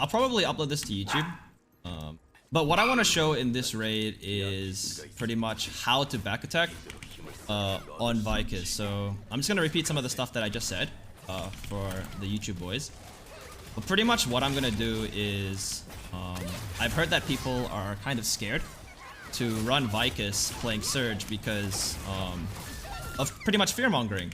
I'll probably upload this to YouTube. But what I want to show in this raid is pretty much how to back attack on Vykas. So I'm just gonna repeat some of the stuff that I just said for the YouTube boys. But pretty much what I'm gonna do is I've heard that people are kind of scared to run Vykas playing Surge because of pretty much fear mongering.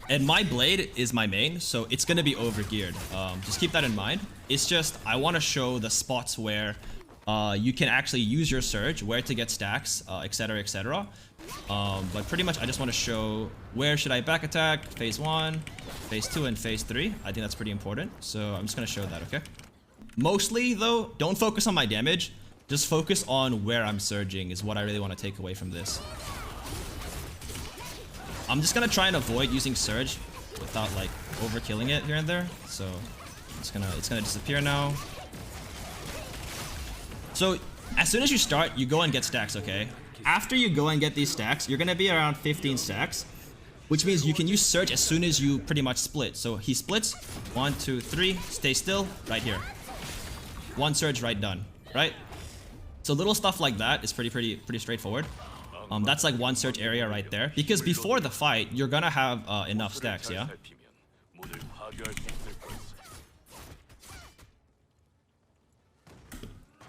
And my blade is my main, so it's gonna be overgeared. Just keep that in mind. It's just I want to show the spots where you can actually use your Surge, where to get stacks, etc, etc. But pretty much I just want to show where should I back attack, phase 1, phase 2, and phase 3. I think that's pretty important, so I'm just gonna show that, okay? Mostly though, don't focus on my damage, just focus on where I'm surging is what I really want to take away from this. I'm just gonna try and avoid using Surge without like overkilling it here and there. So it's gonna disappear now. So as soon as you start, you go and get stacks, okay? After you go and get these stacks, you're gonna be around 15 stacks, which means you can use Surge as soon as you pretty much split. So he splits, 1, 2, 3, stay still, right here. 1 Surge, right, done, right? So little stuff like that is pretty straightforward. That's like 1 Surge area right there. Because before the fight, you're gonna have enough stacks, yeah?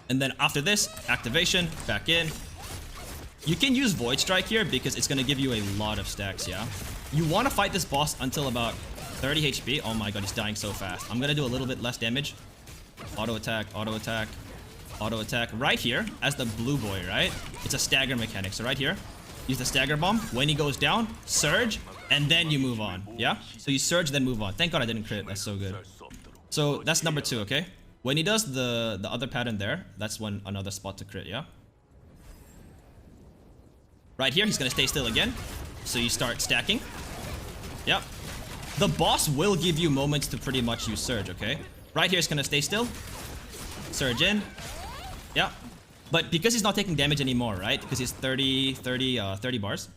And then after this, activation, back in. You can use Void Strike here because it's gonna give you a lot of stacks, yeah? You wanna fight this boss until about 30 HP. Oh my god, he's dying so fast. I'm gonna do a little bit less damage. Auto attack, auto attack. Auto attack right here as the blue boy, right? It's a stagger mechanic. So right here, use the stagger bomb. When he goes down, surge, and then you move on. Yeah? So you surge, then move on. Thank god I didn't crit. That's so good. So that's number 2, okay? When he does the other pattern there, that's when another spot to crit, yeah? Right here, he's gonna stay still again. So you start stacking. Yep. The boss will give you moments to pretty much use surge, okay? Right here, it's gonna stay still. Surge in. Yeah, but because he's not taking damage anymore, right? Because he's 30 bars.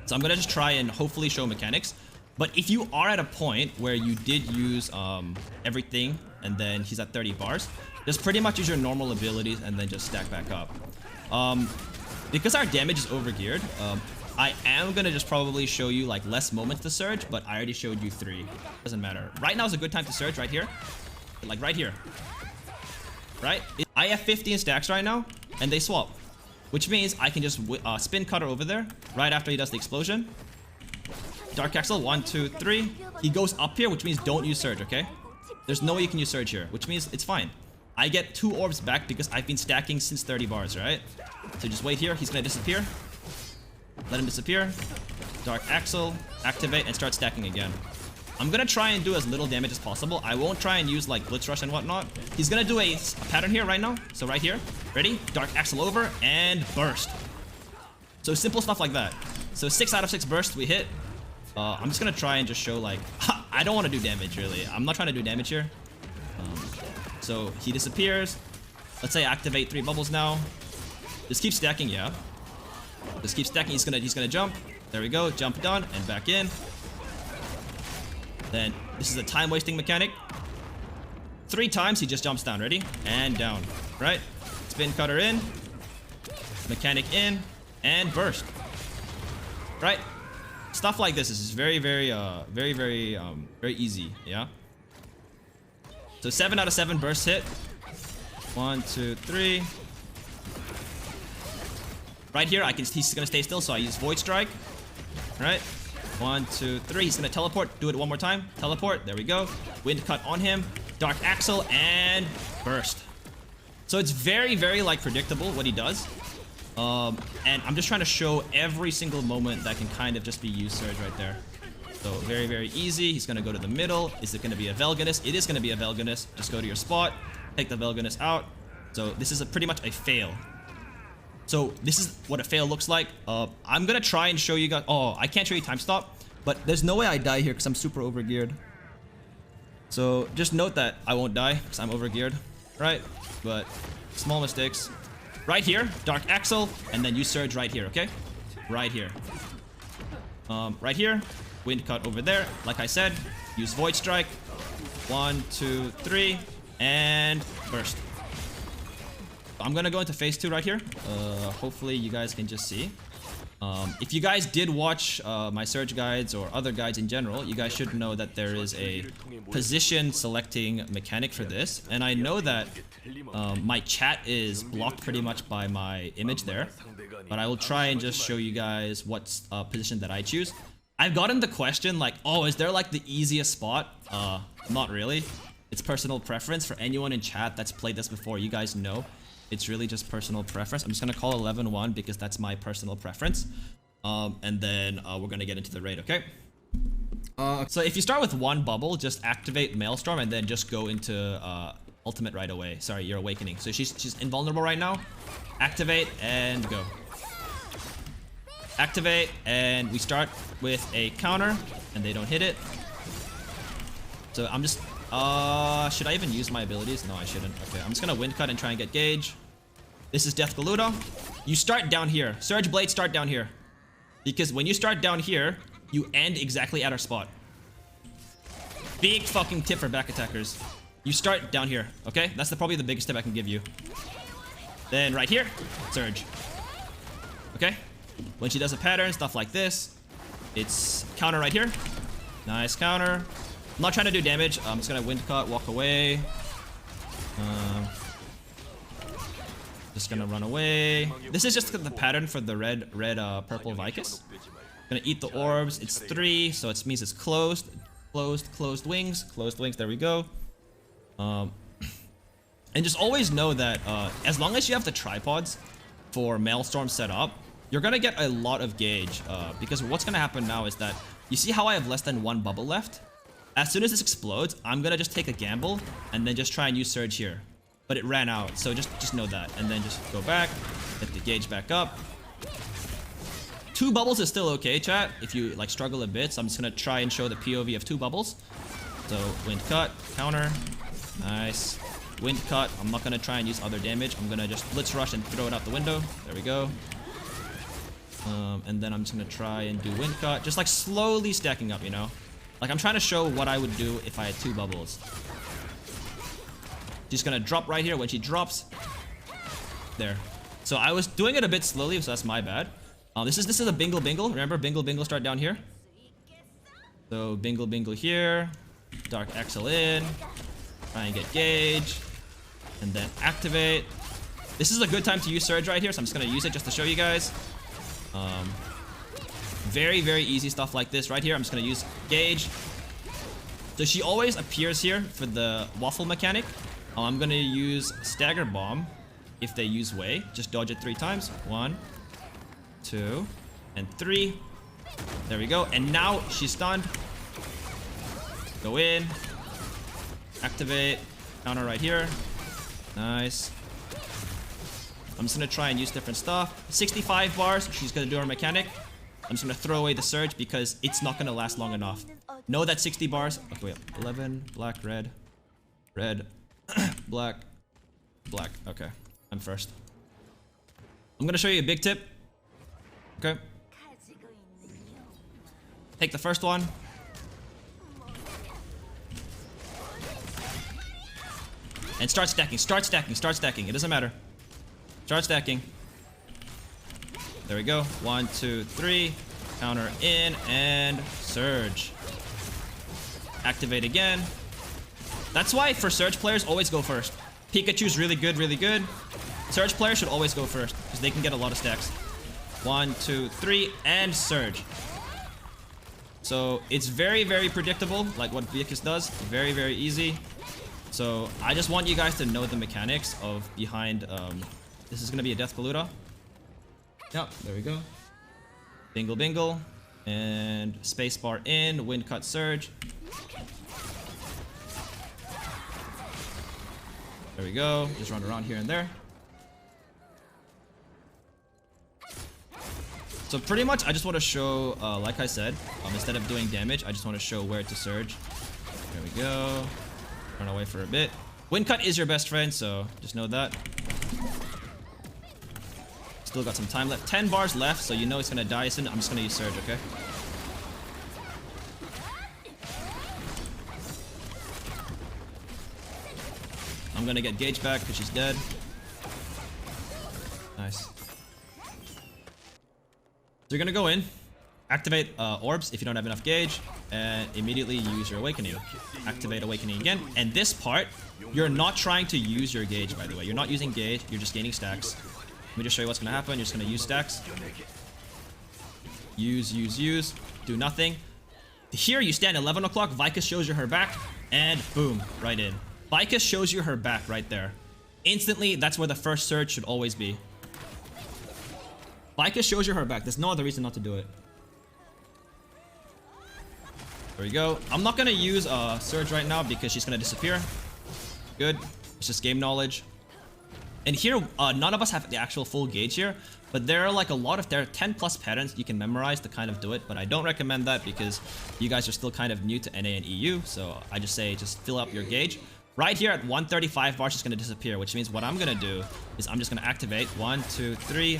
So I'm gonna just try and hopefully show mechanics. But if you are at a point where you did use everything and then he's at 30 bars, just pretty much use your normal abilities and then just stack back up. Because our damage is overgeared, I am gonna just probably show you like less moments to surge, but I already showed you 3. Doesn't matter. Right now is a good time to surge right here. Like right here. Right? I have 15 stacks right now, and they swap. Which means I can just spin cutter over there, right after he does the explosion. Dark Axle, 1, 2, 3. He goes up here, which means don't use Surge, okay? There's no way you can use Surge here, which means it's fine. I get 2 orbs back because I've been stacking since 30 bars, right? So just wait here, he's gonna disappear. Let him disappear. Dark Axle, activate, and start stacking again. I'm gonna try and do as little damage as possible. I won't try and use like Blitz Rush and whatnot. He's gonna do a pattern here right now. So right here, ready? Dark Axle over and burst. So simple stuff like that. So 6 out of 6 bursts we hit. I'm just gonna try and just show like, I don't want to do damage really. I'm not trying to do damage here. So he disappears. Let's say activate 3 bubbles now. Just keep stacking, yeah. Just keep stacking. He's gonna jump. There we go. Jump done and back in. Then this is a time wasting mechanic. 3 times he just jumps down. Ready? And down. Right? Spin cutter in. Mechanic in. And burst. Right? Stuff like this is very easy. Yeah? So 7 out of 7 bursts hit. 1, 2, 3. Right here, he's gonna stay still, so I use Void Strike. Right? 1, 2, 3. He's gonna teleport. Do it one more time. Teleport. There we go. Wind cut on him. Dark Axle and burst. So it's very like predictable what he does. And I'm just trying to show every single moment that can kind of just be used Surge right there. So very easy. He's gonna go to the middle. Is it gonna be a Velganus? It is gonna be a Velganus. Just go to your spot. Take the Velganus out. So this is pretty much a fail. So this is what a fail looks like. I'm gonna try and show you guys. Oh, I can't show you time stop, but there's no way I die here because I'm super overgeared. So just note that I won't die because I'm overgeared, right? But small mistakes. Right here, Dark Axle, and then you surge right here, okay? Right here. Right here, Wind cut over there. Like I said, use Void Strike. 1, 2, 3, and burst. I'm gonna go into phase 2 right here. Hopefully you guys can just see. If you guys did watch my Surge guides or other guides in general, you guys should know that there is a position selecting mechanic for this. And I know that my chat is blocked pretty much by my image there. But I will try and just show you guys what position that I choose. I've gotten the question like, oh, is there like the easiest spot? Not really. It's personal preference. For anyone in chat that's played this before, you guys know. It's really just personal preference. I'm just gonna call 11-1 because that's my personal preference. And then we're gonna get into the raid, okay? So if you start with 1 bubble, just activate Maelstrom and then just go into ultimate right away. Sorry, your awakening. So she's invulnerable right now. Activate and go. Activate and we start with a counter and they don't hit it. So I'm just should I even use my abilities? No, I shouldn't. Okay, I'm just gonna wind cut and try and get gauge. This is Death Galuda. You start down here. Surge Blade, start down here. Because when you start down here, you end exactly at our spot. Big fucking tip for back attackers. You start down here, okay? That's probably the biggest tip I can give you. Then right here, Surge. Okay? When she does a pattern, stuff like this, it's counter right here. Nice counter. I'm not trying to do damage. I'm just gonna wind cut, walk away. Just gonna run away. This is just the pattern for the red, purple Vykas. Gonna eat the orbs. It's 3, so it means it's closed. Closed wings. Closed wings. There we go. And just always know that as long as you have the tripods for Maelstrom set up, you're gonna get a lot of gauge. Because what's gonna happen now is that you see how I have less than 1 bubble left. As soon as this explodes, I'm gonna just take a gamble and then just try and use Surge here. But it ran out, so just know that. And then just go back, get the gauge back up. 2 bubbles is still okay, chat, if you like struggle a bit. So I'm just gonna try and show the POV of 2 bubbles. So wind cut, counter, nice. Wind cut, I'm not gonna try and use other damage. I'm gonna just blitz rush and throw it out the window. There we go. And then I'm just gonna try and do wind cut, just like slowly stacking up, you know? Like I'm trying to show what I would do if I had 2 bubbles. She's gonna drop right here. When she drops, there. So I was doing it a bit slowly, so that's my bad. This is a bingle. Remember, bingle start down here. So bingle here. Dark Axle in. Try and get gauge, and then activate. This is a good time to use Surge right here, so I'm just gonna use it just to show you guys. Very easy stuff like this right here. I'm just gonna use gauge. So she always appears here for the waffle mechanic. I'm gonna use stagger bomb if they use way. Just dodge it 3 times. 1, 2, and 3. There we go. And now she's stunned. Go in. Activate. Counter right here. Nice. I'm just gonna try and use different stuff. 65 bars. She's gonna do her mechanic. I'm just gonna throw away the Surge because it's not gonna last long enough. Know that 60 bars. Okay, wait. 11, black, red, black. Okay, I'm first. I'm gonna show you a big tip. Okay. Take the first one. And start stacking. It doesn't matter. Start stacking. There we go. 1, 2, 3. Counter in and Surge. Activate again. That's why for Surge players, always go first. Pikachu's really good. Surge players should always go first because they can get a lot of stacks. 1, 2, 3, and Surge. So it's very predictable, like what Vykas does. Very easy. So I just want you guys to know the mechanics of behind. This is gonna be a Death Galuda. Yep, there we go. Bingle, and spacebar in, wind cut Surge. There we go. Just run around here and there. So pretty much, I just want to show, like I said, instead of doing damage, I just want to show where to Surge. There we go. Run away for a bit. Wind cut is your best friend, so just know that. Still got some time left. 10 bars left, so you know it's gonna die soon. I'm just gonna use Surge, okay? I'm gonna get Gage back because she's dead. Nice. So you're gonna go in, activate orbs if you don't have enough Gage, and immediately use your Awakening. Activate Awakening again. And this part, you're not trying to use your Gage, by the way. You're not using Gage, you're just gaining stacks. Let me just show you what's gonna happen. You're just gonna use stacks. Use. Do nothing. Here you stand 11 o'clock, Vykas shows you her back, and boom, right in. Vykas shows you her back right there. Instantly, that's where the first surge should always be. Vykas shows you her back. There's no other reason not to do it. There we go. I'm not gonna use Surge right now because she's gonna disappear. Good. It's just game knowledge. And here, none of us have the actual full Gage here, but there are like there are 10 plus patterns you can memorize to kind of do it, but I don't recommend that because you guys are still kind of new to NA and EU, so I just say just fill up your Gage. Right here at 135 bars, she's gonna disappear, which means what I'm gonna do is I'm just gonna activate 1, 2, 3,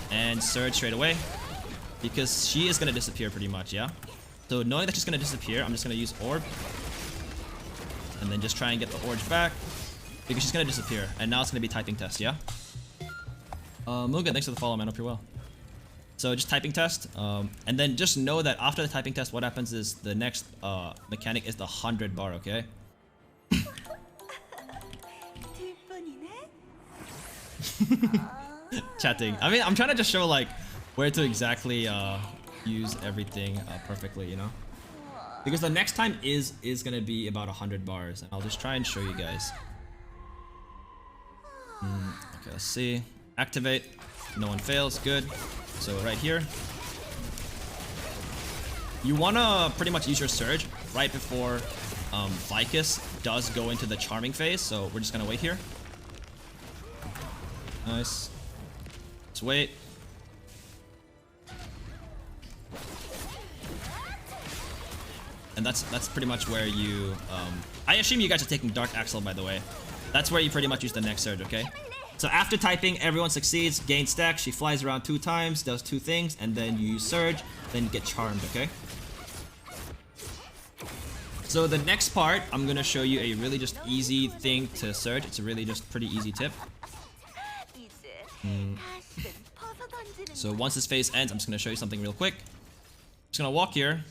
and Surge straight away, because she is gonna disappear pretty much, yeah? So knowing that she's gonna disappear, I'm just gonna use Orb, and then just try and get the Orb back, because she's gonna disappear, and now it's gonna be typing test, yeah? Muga, thanks for the follow, man. Hope you're well. So just typing test, and then just know that after the typing test, what happens is the next mechanic is the 100 bar, okay? Chatting. I mean, I'm trying to just show like where to exactly use everything perfectly, you know? Because the next time is gonna be about 100 bars, and I'll just try and show you guys. Okay, let's see. Activate. No one fails. Good. So right here, you wanna pretty much use your Surge right before Vykas does go into the charming phase. So we're just gonna wait here. Nice. Let's wait. And that's pretty much where you I assume you guys are taking Dark Axle, by the way. That's where you pretty much use the next Surge, okay? So after typing, everyone succeeds, gain stacks, she flies around 2 times, does 2 things, and then you use Surge, then you get charmed, okay? So the next part, I'm gonna show you a really just easy thing to Surge. It's a really just pretty easy tip. So once this phase ends, I'm just gonna show you something real quick. Just gonna walk here,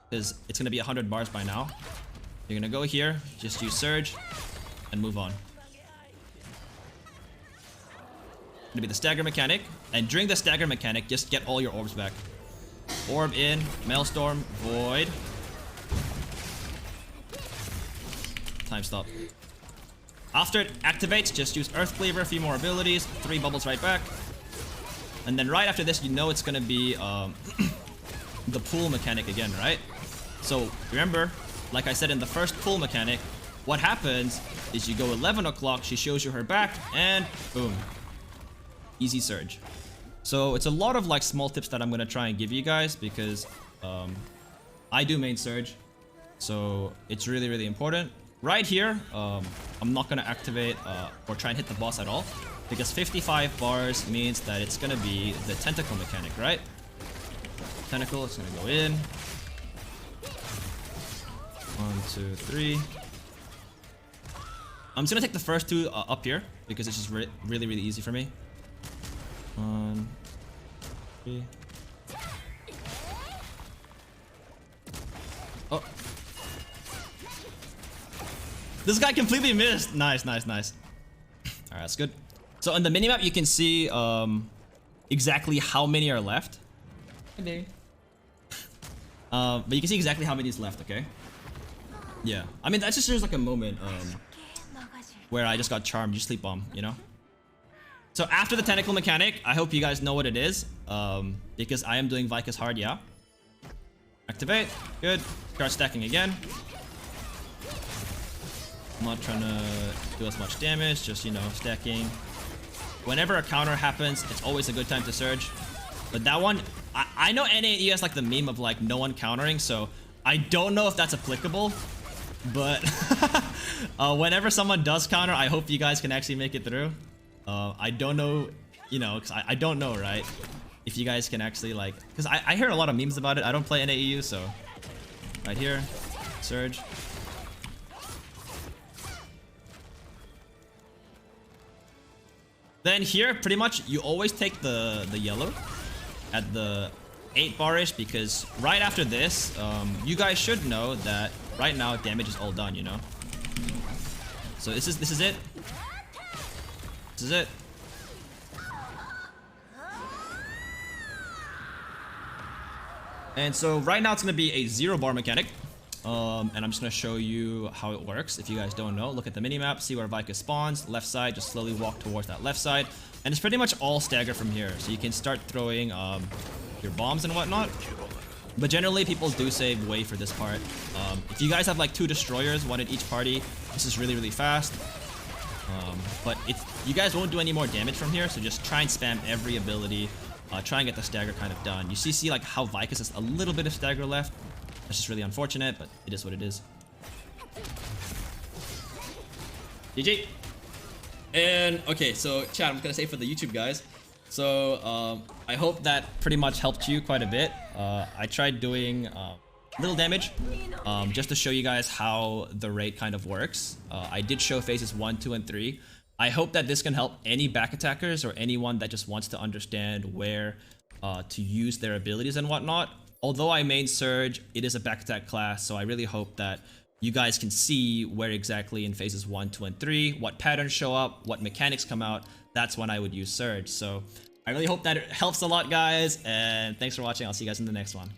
because it's gonna be 100 bars by now. You're gonna go here, just use Surge, and move on. Gonna be the stagger mechanic, and during the stagger mechanic, just get all your orbs back. Orb in, Maelstrom, Void. Time stop. After it activates, just use Earth Cleaver, a few more abilities, 3 bubbles right back. And then right after this, you know it's gonna be the pool mechanic again, right? So remember, like I said in the first pool mechanic, what happens is you go 11 o'clock, she shows you her back, and boom. Easy Surge. So it's a lot of like small tips that I'm gonna try and give you guys because I do main Surge, so it's really, really important. Right here, I'm not gonna activate or try and hit the boss at all because 55 bars means that it's gonna be the tentacle mechanic, right? Tentacle is gonna go in. 1, 2, 3. I'm just gonna take the first 2 up here because it's just really, really easy for me. 1, 3. Oh. This guy completely missed. Nice. Alright, that's good. So on the minimap, you can see exactly how many are left. But you can see exactly how many is left, okay? Yeah. I mean, that's just like a moment where I just got charmed. You sleep bomb, you know? So after the tentacle mechanic, I hope you guys know what it is, because I am doing Vykas hard, yeah. Activate, good. Start stacking again. I'm not trying to do as much damage, just, you know, stacking. Whenever a counter happens, it's always a good time to Surge. But that one, I know NAE has like the meme of like no one countering, so I don't know if that's applicable. But whenever someone does counter, I hope you guys can actually make it through. I don't know, you know, cause I don't know, right? If you guys can actually like, cause I hear a lot of memes about it. I don't play NAEU, so right here, Surge. Then here, pretty much, you always take the yellow at the 8 bar-ish, because right after this, you guys should know that right now damage is all done, you know? So this is it. This is it. And so right now it's gonna be a 0 bar mechanic. And I'm just gonna show you how it works. If you guys don't know, look at the minimap, see where Vykas spawns, left side, just slowly walk towards that left side. And it's pretty much all stagger from here. So you can start throwing your bombs and whatnot. But generally people do save way for this part. If you guys have like 2 destroyers, 1 at each party, this is really, really fast. But you guys won't do any more damage from here, so just try and spam every ability. Try and get the stagger kind of done. You see like how Vykas has a little bit of stagger left. That's just really unfortunate, but it is what it is. GG. And okay, so chat, I'm gonna say for the YouTube guys. So I hope that pretty much helped you quite a bit. I tried doing little damage just to show you guys how the raid kind of works. I did show phases 1, 2, and 3. I hope that this can help any back attackers or anyone that just wants to understand where to use their abilities and whatnot. Although I main Surge, it is a back attack class, so I really hope that you guys can see where exactly in phases 1, 2, and 3, what patterns show up, what mechanics come out. That's when I would use Surge. So I really hope that it helps a lot, guys, and thanks for watching. I'll see you guys in the next one.